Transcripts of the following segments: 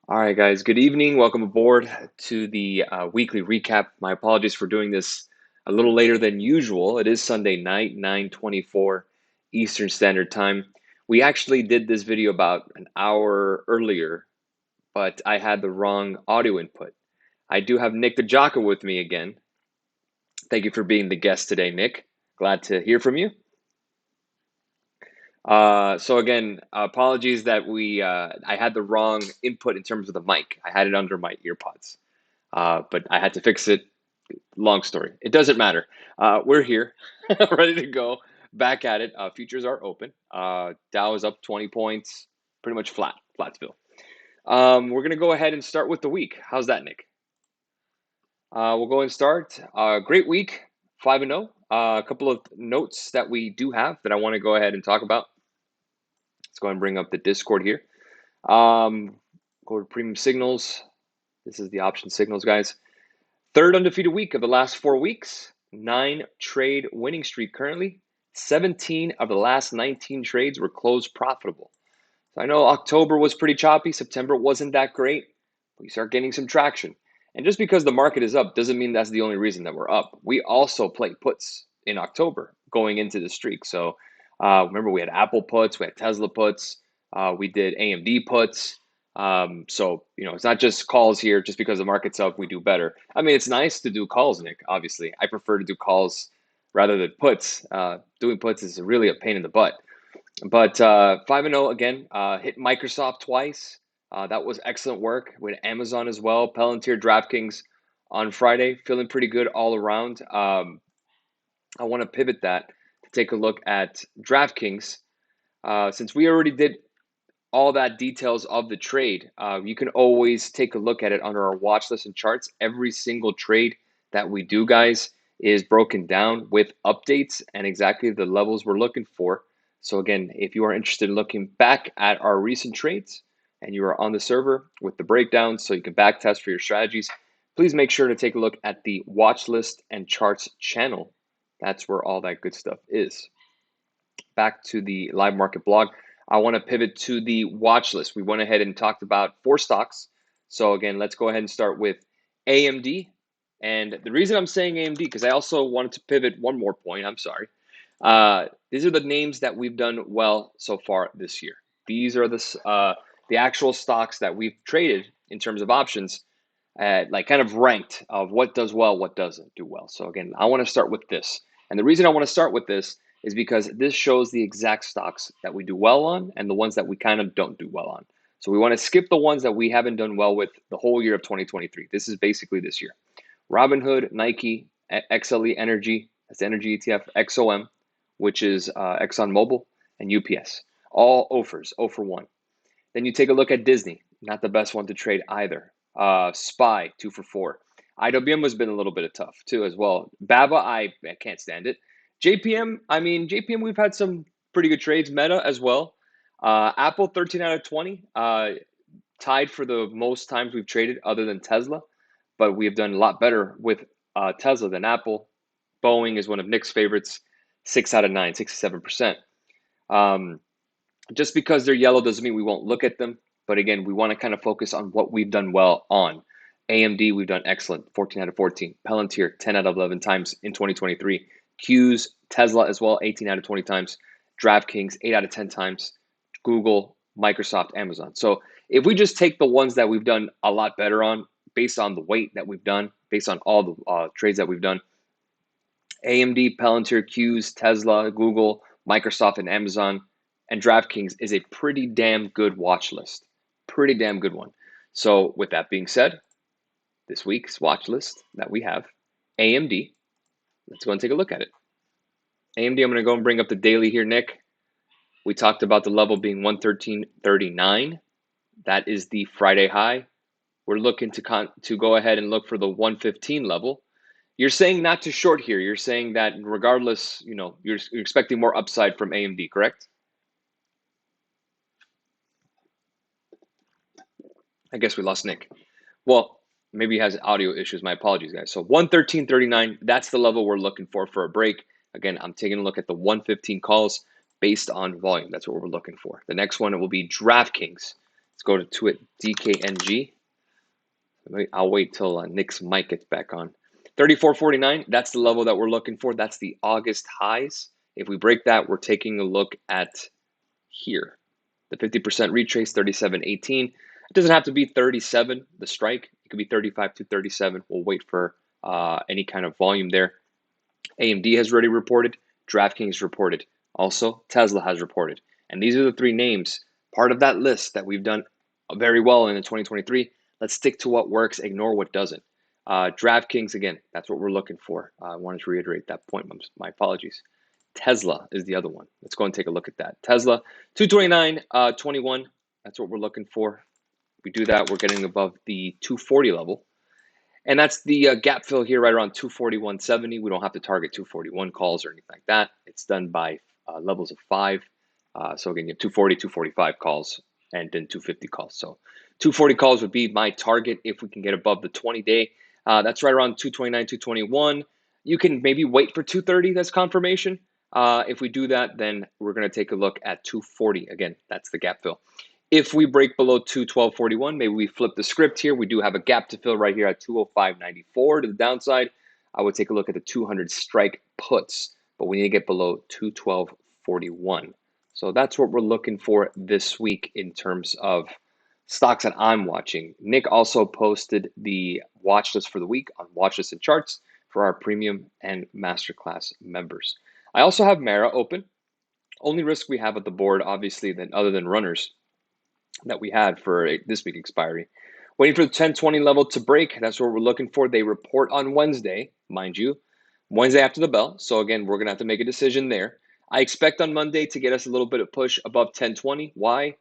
All right, guys, good evening. Welcome aboard to the weekly recap. My apologies for doing this a little later than usual. It is Sunday night, 9:24 Eastern Standard Time. We actually did this video about an hour earlier, but I had the wrong audio input. I do have Nick the Jocko with me again. Thank you for being the guest today, Nick. Glad to hear from you. So again, apologies that I had the wrong input in terms of the mic. I had it under my earpods. But I had to fix it. Long story. It doesn't matter. We're here, ready to go. Back at it. Futures are open. Dow is up 20 points, pretty much flatsville. We're going to go ahead and start with the week. How's that, Nick? We'll go and start. Great week, 5-0. A couple of notes that we do have that I want to go ahead and talk about. Let's go ahead and bring up the Discord here. Go to premium signals. This is the option signals, guys. Third undefeated week of the last 4 weeks. 9-trade winning streak currently. 17 of the last 19 trades were closed profitable. So I know October was pretty choppy. September wasn't that great. We start getting some traction. And just because the market is up doesn't mean that's the only reason that we're up. We also played puts in October going into the streak. So remember, we had Apple puts, we had Tesla puts, we did AMD puts. So, it's not just calls here. Just because the market's up, we do better. I mean, it's nice to do calls, Nick, obviously. I prefer to do calls rather than puts. Doing puts is really a pain in the butt. But 5-0 again, hit Microsoft twice. That was excellent work. With Amazon as well, Palantir, DraftKings on Friday, feeling pretty good all around. I want to pivot that to take a look at DraftKings. Since we already did all that details of the trade, you can always take a look at it under our watch list and charts. Every single trade that we do, guys, is broken down with updates and exactly the levels we're looking for. So again, if you are interested in looking back at our recent trades and you are on the server with the breakdowns so you can back test for your strategies, please make sure to take a look at the watch list and charts channel. That's where all that good stuff is. Back to the live market blog. I want to pivot to the watch list. We went ahead and talked about 4 stocks. So again, let's go ahead and start with AMD. And the reason I'm saying AMD, because I also wanted to pivot one more point. I'm sorry. These are the names that we've done well so far this year. These are the actual stocks that we've traded in terms of options, like kind of ranked of what does well, what doesn't do well. So again, I want to start with this. And the reason I want to start with this is because this shows the exact stocks that we do well on and the ones that we kind of don't do well on. So we want to skip the ones that we haven't done well with the whole year of 2023. This is basically this year. Robinhood, Nike, XLE Energy, that's the energy ETF, XOM, which is ExxonMobil, and UPS. All offers, 0 for 1. Then you take a look at Disney, not the best one to trade either. SPY, 2 for 4. IWM has been a little bit of tough too as well. BABA, I can't stand it. JPM, JPM, we've had some pretty good trades. Meta as well. Apple, 13 out of 20. Tied for the most times we've traded other than Tesla. But we have done a lot better with Tesla than Apple. Boeing is one of Nick's favorites. 6 out of 9, 67%. Just because they're yellow doesn't mean we won't look at them. But again, we want to kind of focus on what we've done well on. AMD, we've done excellent, 14 out of 14. Palantir, 10 out of 11 times in 2023. Qs, Tesla as well, 18 out of 20 times. DraftKings, 8 out of 10 times. Google, Microsoft, Amazon. So if we just take the ones that we've done a lot better on, based on the weight that we've done, based on all the trades that we've done, AMD, Palantir, Qs, Tesla, Google, Microsoft, and Amazon, and DraftKings is a pretty damn good watch list. Pretty damn good one. So with that being said, this week's watch list that we have, AMD. Let's go and take a look at it. AMD, I'm going to go and bring up the daily here, Nick. We talked about the level being 113.39. That is the Friday high. We're looking to go ahead and look for the 115 level. You're saying not to short here. You're saying that regardless, you're expecting more upside from AMD, correct? I guess we lost Nick. Well, maybe he has audio issues. My apologies, guys. So 113.39, that's the level we're looking for a break. Again, I'm taking a look at the 115 calls based on volume. That's what we're looking for. The next one will be DraftKings. Let's go to it, DKNG. I'll wait till Nick's mic gets back on. 34.49, that's the level that we're looking for. That's the August highs. If we break that, we're taking a look at here. The 50% retrace, 37.18. It doesn't have to be 37, the strike. It could be 35 to 37. We'll wait for any kind of volume there. AMD has already reported. DraftKings reported. Also, Tesla has reported. And these are the three names, part of that list that we've done very well in 2023. Let's stick to what works, ignore what doesn't. DraftKings, again, that's what we're looking for. I wanted to reiterate that point. My apologies. Tesla is the other one. Let's go and take a look at that. Tesla, 229.21. That's what we're looking for. If we do that, we're getting above the 240 level. And that's the gap fill here right around 241.70. We don't have to target 241 calls or anything like that. It's done by levels of 5. So again, you have 240, 245 calls, and then 250 calls. So 240 calls would be my target if we can get above the 20-day. That's right around 229, 221. You can maybe wait for 230. That's confirmation. If we do that, then we're going to take a look at 240. Again, that's the gap fill. If we break below 212.41, maybe we flip the script here. We do have a gap to fill right here at 205.94 to the downside. I would take a look at the 200 strike puts, but we need to get below 212.41. So that's what we're looking for this week in terms of stocks that I'm watching. Nick also posted the watch list for the week on Watchlist and Charts for our premium and masterclass members. I also have Mara open. Only risk we have at the board, obviously, than other than runners that we had for this week expiry. Waiting for the 1020 level to break. That's what we're looking for. They report on Wednesday, mind you, Wednesday after the bell. So again, we're going to have to make a decision there. I expect on Monday to get us a little bit of push above 1020. Why?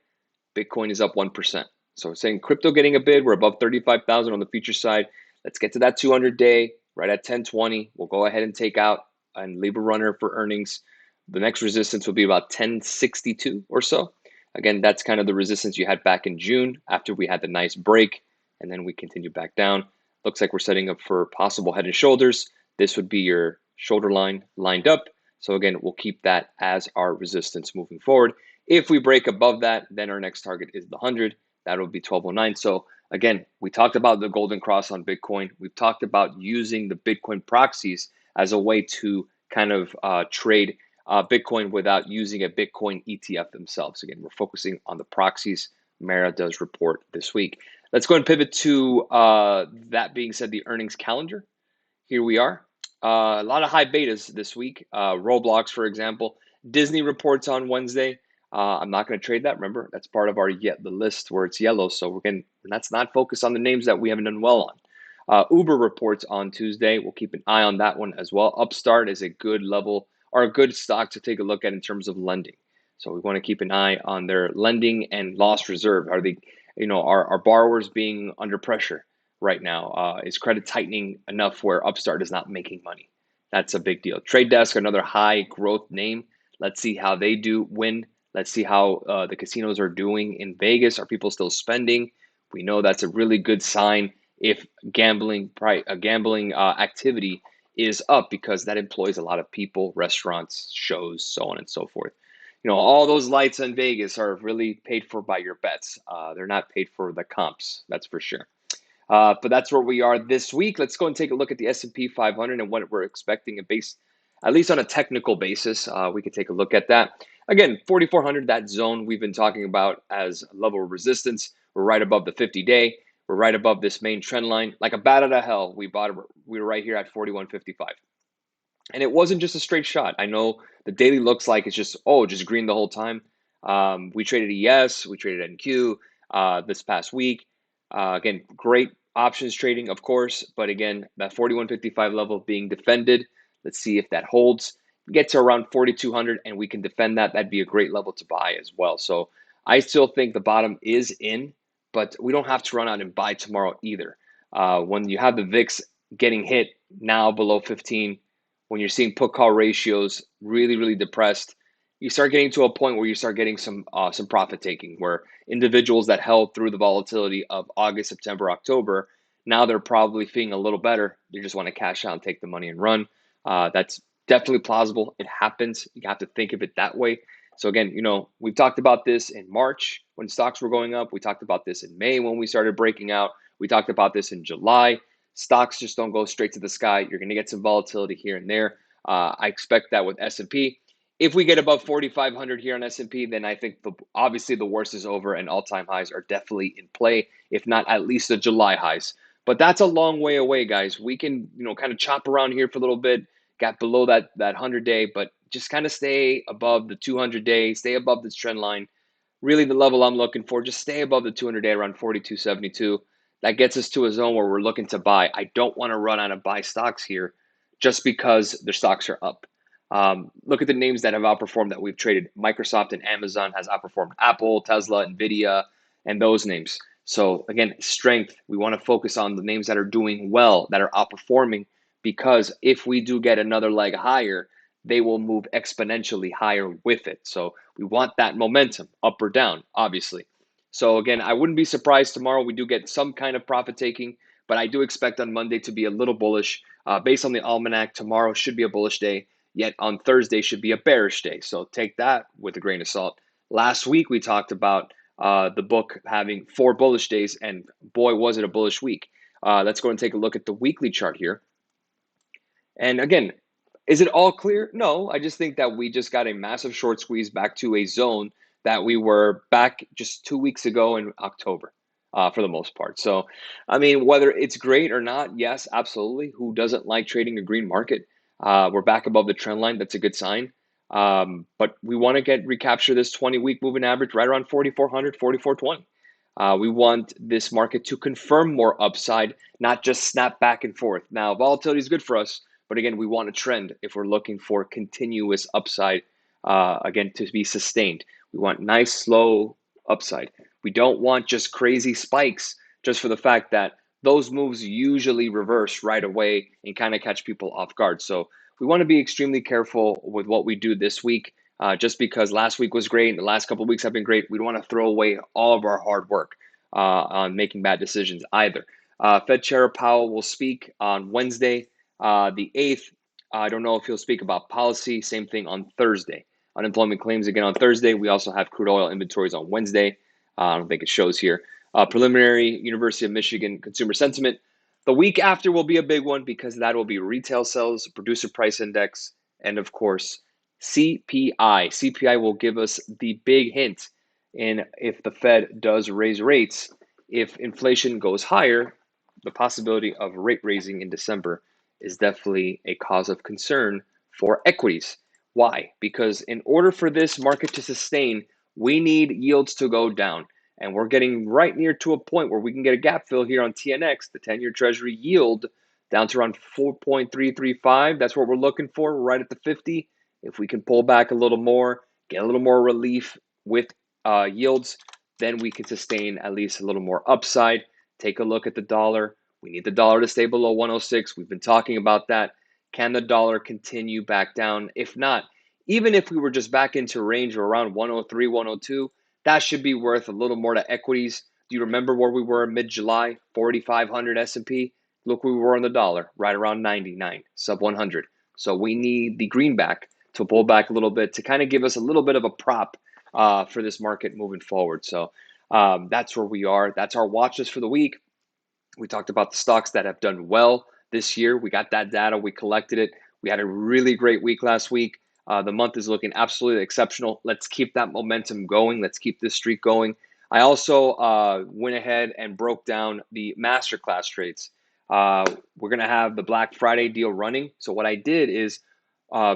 Bitcoin is up 1%. So we're saying crypto getting a bid. We're above 35,000 on the future side. Let's get to that 200-day right at 1020. We'll go ahead and take out and leave a runner for earnings. The next resistance will be about 1062 or so. Again, that's kind of the resistance you had back in June after we had the nice break, and then we continue back down. Looks like we're setting up for possible head and shoulders. This would be your shoulder line lined up. So again, we'll keep that as our resistance moving forward. If we break above that, then our next target is the 100. That would be 1209. So again, we talked about the golden cross on Bitcoin. We've talked about using the Bitcoin proxies as a way to kind of trade Bitcoin without using a Bitcoin ETF themselves. Again, we're focusing on the proxies. Mara does report this week. Let's go and pivot to that being said, the earnings calendar. Here we are. A lot of high betas this week. Roblox, for example. Disney reports on Wednesday. I'm not going to trade that. Remember, that's part of our the list where it's yellow. So let's not focus on the names that we haven't done well on. Uber reports on Tuesday. We'll keep an eye on that one as well. Upstart is a good level or a good stock to take a look at in terms of lending. So we want to keep an eye on their lending and loss reserve. Are they, are borrowers being under pressure right now? Is credit tightening enough where Upstart is not making money? That's a big deal. Trade Desk, another high growth name. Let's see how they do win. Let's see how the casinos are doing in Vegas. Are people still spending? We know that's a really good sign if gambling activity is up, because that employs a lot of people, restaurants, shows, so on and so forth. All those lights in Vegas are really paid for by your bets. They're not paid for the comps, that's for sure. But that's where we are this week. Let's go and take a look at the S&P 500 and what we're expecting, at least on a technical basis. We could take a look at that. Again, 4,400, that zone we've been talking about as a level of resistance. We're right above the 50-day. We're right above this main trend line. Like a bat out of hell, we were right here at 41.55. And it wasn't just a straight shot. I know the daily looks like it's just green the whole time. We traded ES, we traded NQ this past week. Again, great options trading, of course. But again, that 41.55 level being defended. Let's see if that holds. Get to around 4,200 and we can defend that. That'd be a great level to buy as well. So I still think the bottom is in, but we don't have to run out and buy tomorrow either. When you have the VIX getting hit now below 15, when you're seeing put call ratios really, really depressed, you start getting to a point where you start getting some profit taking, where individuals that held through the volatility of August, September, October, now they're probably feeling a little better. They just want to cash out and take the money and run. That's definitely plausible. It happens. You have to think of it that way. So again, we've talked about this in March when stocks were going up. We talked about this in May when we started breaking out. We talked about this in July. Stocks just don't go straight to the sky. You're going to get some volatility here and there. I expect that with S&P. If we get above 4,500 here on S&P, then I think obviously the worst is over and all-time highs are definitely in play, if not at least the July highs. But that's a long way away, guys. We can, kind of chop around here for a little bit, got below that 100-day, but just kind of stay above the 200-day, stay above this trend line. Really the level I'm looking for, just stay above the 200-day around 42.72. That gets us to a zone where we're looking to buy. I don't want to run out of buy stocks here just because their stocks are up. Look at the names that have outperformed that we've traded. Microsoft and Amazon has outperformed Apple, Tesla, Nvidia, and those names. So again, strength. We want to focus on the names that are doing well, that are outperforming, because if we do get another leg higher, they will move exponentially higher with it. So we want that momentum up or down, obviously. So again, I wouldn't be surprised tomorrow we do get some kind of profit taking, but I do expect on Monday to be a little bullish. Based on the almanac, tomorrow should be a bullish day, yet on Thursday should be a bearish day. So take that with a grain of salt. Last week we talked about the book having 4 bullish days, and boy, was it a bullish week. Let's go and take a look at the weekly chart here. And again, is it all clear? No, I just think that we just got a massive short squeeze back to a zone that we were back just 2 weeks ago in October, for the most part. So, I mean, whether it's great or not, yes, absolutely. Who doesn't like trading a green market? We're back above the trend line. That's a good sign. But we want to recapture this 20-week moving average right around 4,400, 4,420. We want this market to confirm more upside, not just snap back and forth. Now, volatility is good for us, but again, we want a trend if we're looking for continuous upside, again, to be sustained. We want nice, slow upside. We don't want just crazy spikes just for the fact that those moves usually reverse right away and kind of catch people off guard. So we want to be extremely careful with what we do this week. Just because last week was great and the last couple of weeks have been great, we don't want to throw away all of our hard work on making bad decisions either. Fed Chair Powell will speak on Wednesday, the 8th. I don't know if he'll speak about policy. Same thing on Thursday. Unemployment claims again on Thursday. We also have crude oil inventories on Wednesday. I don't think it shows here. Preliminary University of Michigan consumer sentiment. The week after will be a big one because that will be retail sales, producer price index, and of course, CPI. CPI will give us the big hint in if the Fed does raise rates. If inflation goes higher, the possibility of rate raising in December is definitely a cause of concern for equities. Why? Because in order for this market to sustain, we need yields to go down. And we're getting right near to a point where we can get a gap fill here on TNX, the 10-year Treasury yield down to around 4.335. That's what we're looking for. We're right at the 50. If we can pull back a little more, get a little more relief with yields, then we can sustain at least a little more upside. Take a look at the dollar. We need the dollar to stay below 106. We've been talking about that. Can the dollar continue back down? If not, even if we were just back into range of around 103, 102, that should be worth a little more to equities. Do you remember where we were mid-July? 4,500 S&P. Look where we were on the dollar, right around 99, sub 100. So we need the greenback to pull back a little bit to kind of give us a little bit of a prop for this market moving forward. So that's where we are. That's our watch list for the week. We talked about the stocks that have done well this year. We got that data. We collected it. We had a really great week last week. The month is looking absolutely exceptional. Let's keep that momentum going. Let's keep this streak going. I also went ahead and broke down the masterclass trades. We're going to have the Black Friday deal running. So what I did is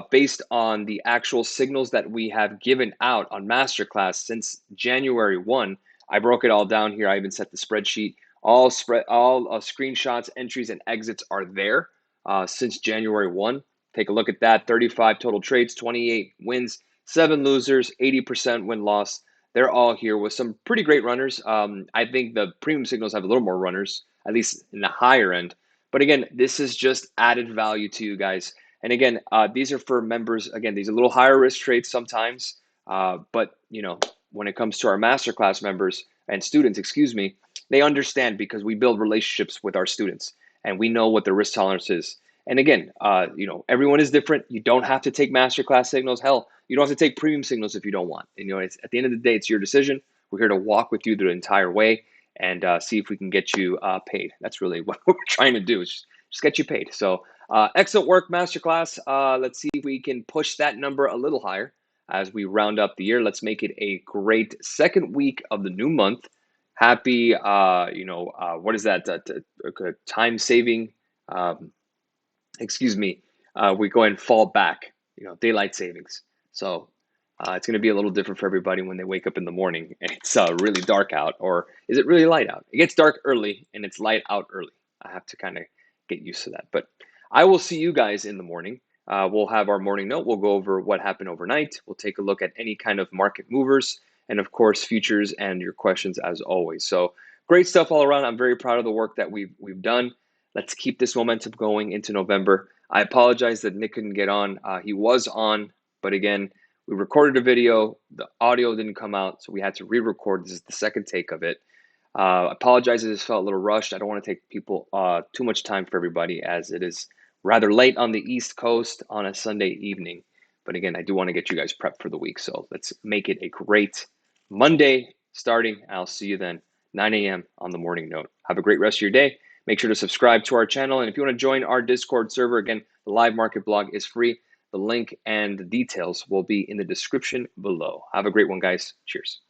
based on the actual signals that we have given out on masterclass since January 1, I broke it all down here. I even set the spreadsheet. All screenshots, entries, and exits are there since January 1. Take a look at that. 35 total trades, 28 wins, 7 losers, 80% win-loss. They're all here with some pretty great runners. I think the premium signals have a little more runners, at least in the higher end. But again, this is just added value to you guys. And again, these are for members. Again, these are a little higher risk trades sometimes. But, when it comes to our masterclass members and students, they understand because we build relationships with our students and we know what their risk tolerance is. And again, everyone is different. You don't have to take masterclass signals. Hell, you don't have to take premium signals if you don't want. And, it's at the end of the day, it's your decision. We're here to walk with you the entire way and see if we can get you paid. That's really what we're trying to do, is just get you paid. So excellent work, masterclass. Let's see if we can push that number a little higher as we round up the year. Let's make it a great second week of the new month. Happy, what is that? Time saving. We go ahead and fall back, daylight savings. So it's going to be a little different for everybody when they wake up in the morning and it's really dark out, or is it really light out? It gets dark early and it's light out early. I have to kind of get used to that. But I will see you guys in the morning. We'll have our morning note. We'll go over what happened overnight. We'll take a look at any kind of market movers and, of course, futures and your questions as always. So great stuff all around. I'm very proud of the work that we've done. Let's keep this momentum going into November. I apologize that Nick couldn't get on. He was on, but again, we recorded a video. The audio didn't come out, so we had to re-record. This is the second take of it. I apologize if this felt a little rushed. I don't want to take people too much time for everybody, as it is rather late on the East Coast on a Sunday evening. But again, I do want to get you guys prepped for the week, so let's make it a great Monday starting. I'll see you then, 9 a.m. on the morning note. Have a great rest of your day. Make sure to subscribe to our channel. And if you want to join our Discord server, again, the live market blog is free. The link and the details will be in the description below. Have a great one, guys. Cheers.